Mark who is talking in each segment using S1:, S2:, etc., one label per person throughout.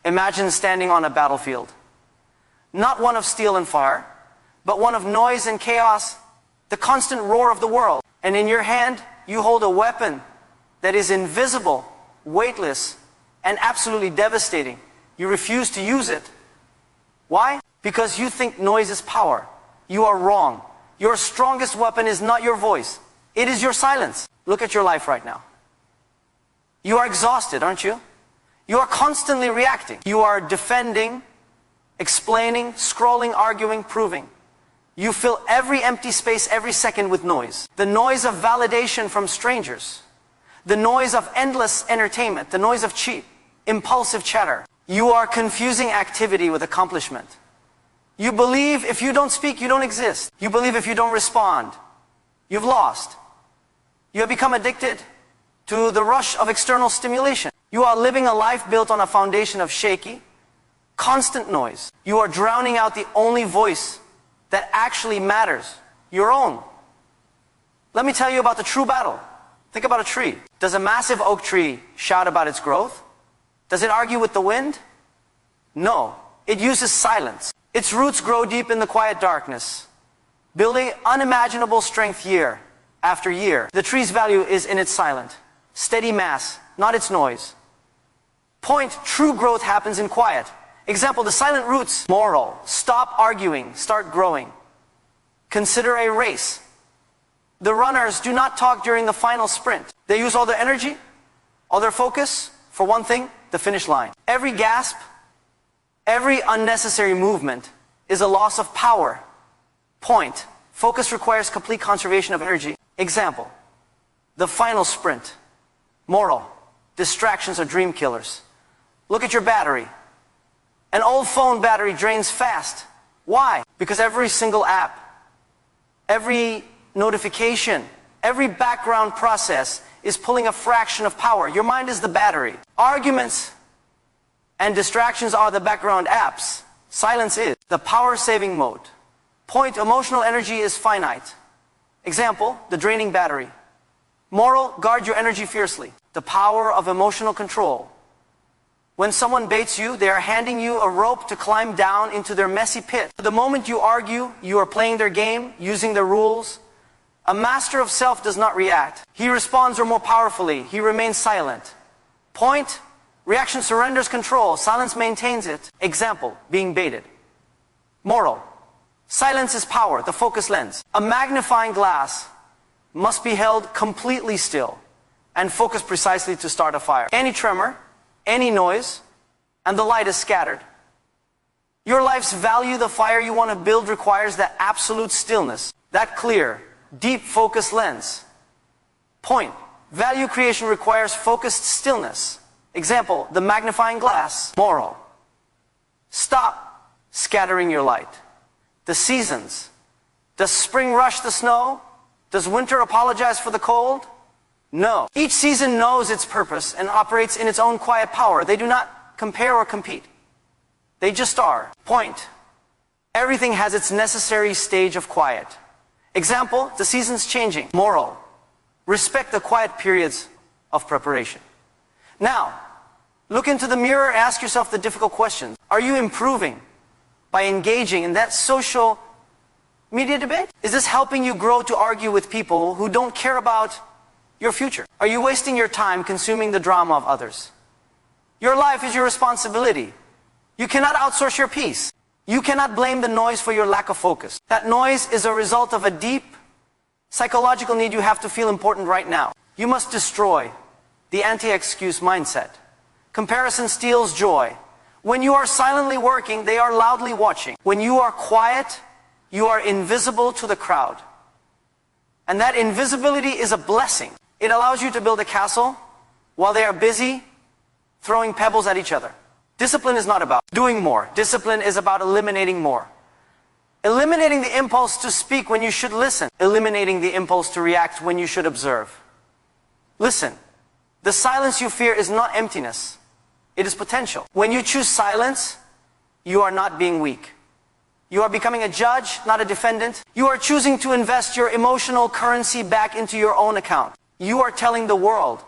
S1: Imagine standing on a battlefield. Not one of steel and fire, but one of noise and chaos, the constant roar of the world. And in your hand, you hold a weapon that is invisible, weightless, and absolutely devastating. You refuse to use it. Why? Because you think noise is power. You are wrong. Your strongest weapon is not your voice. It is your silence. Look at your life right now. You are exhausted, aren't you? You are constantly reacting. You are defending, explaining, scrolling, arguing, proving. You fill every empty space every second with noise. The noise of validation from strangers. The noise of endless entertainment. The noise of cheap, impulsive chatter. You are confusing activity with accomplishment. You believe if you don't speak, you don't exist. You believe if you don't respond, you've lost. You have become addicted to the rush of external stimulation. You are living a life built on a foundation of shaky, constant noise. You are drowning out the only voice that actually matters, your own. Let me tell you about the true battle. Think about a tree. Does a massive oak tree shout about its growth? Does it argue with the wind? No. It uses silence. Its roots grow deep in the quiet darkness, building unimaginable strength year after year. The tree's value is in its silent, steady mass, not its noise. Point, true growth happens in quiet. Example, the silent roots. Moral, stop arguing, start growing. Consider a race. The runners do not talk during the final sprint. They use all their energy, all their focus for one thing, the finish line. Every gasp, every unnecessary movement is a loss of power. Point, focus requires complete conservation of energy. Example, the final sprint. Moral, distractions are dream killers. Look at your battery. An old phone battery drains fast. Why? Because every single app, every notification, every background process is pulling a fraction of power. Your mind is the battery. Arguments and distractions are the background apps. Silence is the power-saving mode. Point, emotional energy is finite. Example, the draining battery. Moral, guard your energy fiercely. The power of emotional control. When someone baits you, they are handing you a rope to climb down into their messy pit. The moment you argue, you are playing their game, using their rules. A master of self does not react. He responds or more powerfully. He remains silent. Point, reaction surrenders control. Silence maintains it. Example, being baited. Moral, silence is power, the focus lens. A magnifying glass must be held completely still and focused precisely to start a fire. Any tremor, any noise, and the light is scattered. Your life's value, the fire you want to build, requires that absolute stillness, that clear, deep focus lens. Point, value creation requires focused stillness. Example, the magnifying glass. Moral, stop scattering your light. The seasons. Does spring rush the snow? Does winter apologize for the cold? No. Each season knows its purpose and operates in its own quiet power. They do not compare or compete. They just are. Point, everything has its necessary stage of quiet. Example, the season's changing. Moral, respect the quiet periods of preparation. Now, look into the mirror and ask yourself the difficult questions. Are you improving by engaging in that social media debate? Is this helping you grow to argue with people who don't care about your future? Are you wasting your time consuming the drama of others? Your life is your responsibility. You cannot outsource your peace. You cannot blame the noise for your lack of focus. That noise is a result of a deep psychological need you have to feel important right now. You must destroy the anti-excuse mindset. Comparison steals joy. When you are silently working, they are loudly watching. When you are quiet, you are invisible to the crowd. And that invisibility is a blessing. It allows you to build a castle while they are busy throwing pebbles at each other. Discipline is not about doing more. Discipline is about eliminating more. Eliminating the impulse to speak when you should listen. Eliminating the impulse to react when you should observe. Listen, the silence you fear is not emptiness. It is potential. When you choose silence, you are not being weak. You are becoming a judge, not a defendant. You are choosing to invest your emotional currency back into your own account. You are telling the world,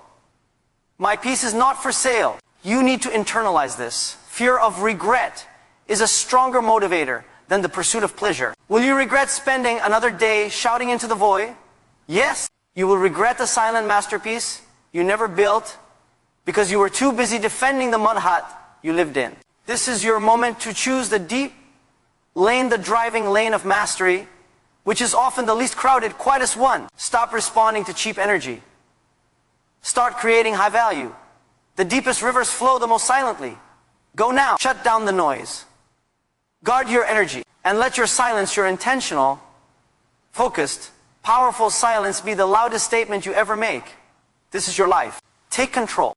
S1: my peace is not for sale. You need to internalize this. Fear of regret is a stronger motivator than the pursuit of pleasure. Will you regret spending another day shouting into the void? Yes. You will regret the silent masterpiece you never built because you were too busy defending the mud hut you lived in. This is your moment to choose the deep lane, the driving lane of mastery, which is often the least crowded, quietest one. Stop responding to cheap energy. Start creating high value. The deepest rivers flow the most silently. Go now. Shut down the noise. Guard your energy and let your silence, your intentional, focused, powerful silence be the loudest statement you ever make. This is your life. Take control.